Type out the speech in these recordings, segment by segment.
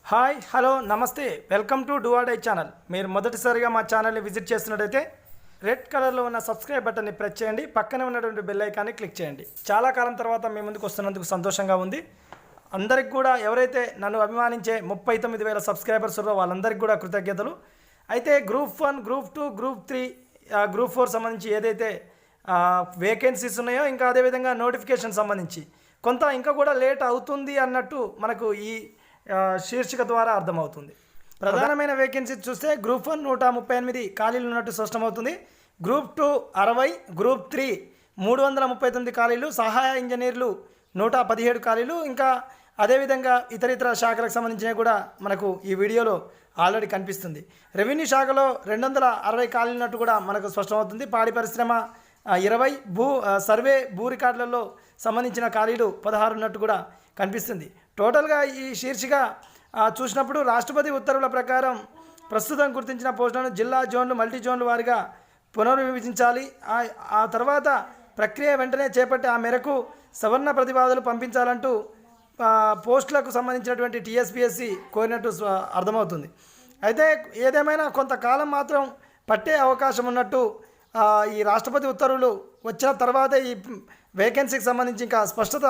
Hi hello నమస్తే welcome to do or die channel. మీరు మొదటిసారిగా మా ఛానల్ని విజిట్ చేస్తున్నట్టయితే రెడ్ కలర్లో ఉన్న సబ్స్క్రైబ్ బటన్ని ప్రెస్ చేయండి, పక్కనే ఉన్నటువంటి బెల్ ఐకాన్ని క్లిక్ చేయండి. చాలా కాలం తర్వాత మీ ముందుకు వస్తున్నందుకు సంతోషంగా ఉంది. అందరికి కూడా ఎవరైతే నన్ను అభిమానించే 39,000 సబ్స్క్రైబర్స్ ఉన్నారో వాళ్ళందరికీ కూడా కృతజ్ఞతలు. అయితే గ్రూప్ 1, గ్రూప్ 2, గ్రూప్ 3, గ్రూప్ 4 సంబంధించి ఏదైతే వేకెన్సీస్ ఉన్నాయో ఇంకా అదేవిధంగా నోటిఫికేషన్ సంబంధించి కొంత ఇంకా కూడా లేట్ అవుతుంది అన్నట్టు మనకు ఈ శీర్షిక ద్వారా అర్థమవుతుంది. ప్రధానమైన వేకెన్సీ చూస్తే గ్రూప్ 1 138 ఖాళీలు ఉన్నట్టు స్పష్టమవుతుంది. గ్రూప్ 2 60, గ్రూప్ 3 339 ఖాళీలు, సహాయ ఇంజనీర్లు 117 ఖాళీలు, ఇంకా అదేవిధంగా ఇతర శాఖలకు సంబంధించినవి కూడా మనకు ఈ వీడియోలో ఆల్రెడీ కనిపిస్తుంది. రెవెన్యూ శాఖలో 260 ఖాళీలు ఉన్నట్టు కూడా మనకు స్పష్టమవుతుంది. పాడి పరిశ్రమ 20, సర్వే భూ రికార్డులలో సంబంధించిన ఖాళీలు 16 ఉన్నట్టు కూడా కనిపిస్తుంది. టోటల్గా ఈ శీర్షిక చూసినప్పుడు రాష్ట్రపతి ఉత్తర్వుల ప్రకారం ప్రస్తుతం గుర్తించిన పోస్టులను జిల్లా, జోన్లు, మల్టీ జోన్లు వారిగా పునర్విభజించాలి. ఆ తర్వాత ప్రక్రియ వెంటనే చేపట్టి ఆ మేరకు సవర్ణ ప్రతిపాదనలు పంపించాలంటూ పోస్టులకు సంబంధించినటువంటి టీఎస్పీఎస్సీ కోరినట్టు అర్థమవుతుంది. అయితే ఏదేమైనా కొంతకాలం మాత్రం పట్టే అవకాశం ఉన్నట్టు ఈ రాష్ట్రపతి ఉత్తర్వులు వచ్చిన తర్వాతే ఈ వేకెన్సీకి సంబంధించి ఇంకా స్పష్టత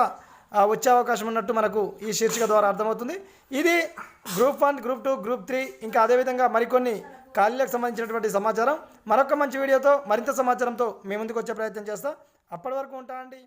వచ్చే అవకాశం ఉన్నట్టు మనకు ఈ శీర్షిక ద్వారా అర్థమవుతుంది. ఇది గ్రూప్ 1, గ్రూప్ 2, గ్రూప్ 3 ఇంకా అదేవిధంగా మరికొన్ని ఖాళీలకు సంబంధించినటువంటి సమాచారం. మరొక మంచి వీడియోతో మరింత సమాచారంతో మీ ముందుకు వచ్చే ప్రయత్నం చేస్తాం. అప్పటి వరకు ఉంటా అండి.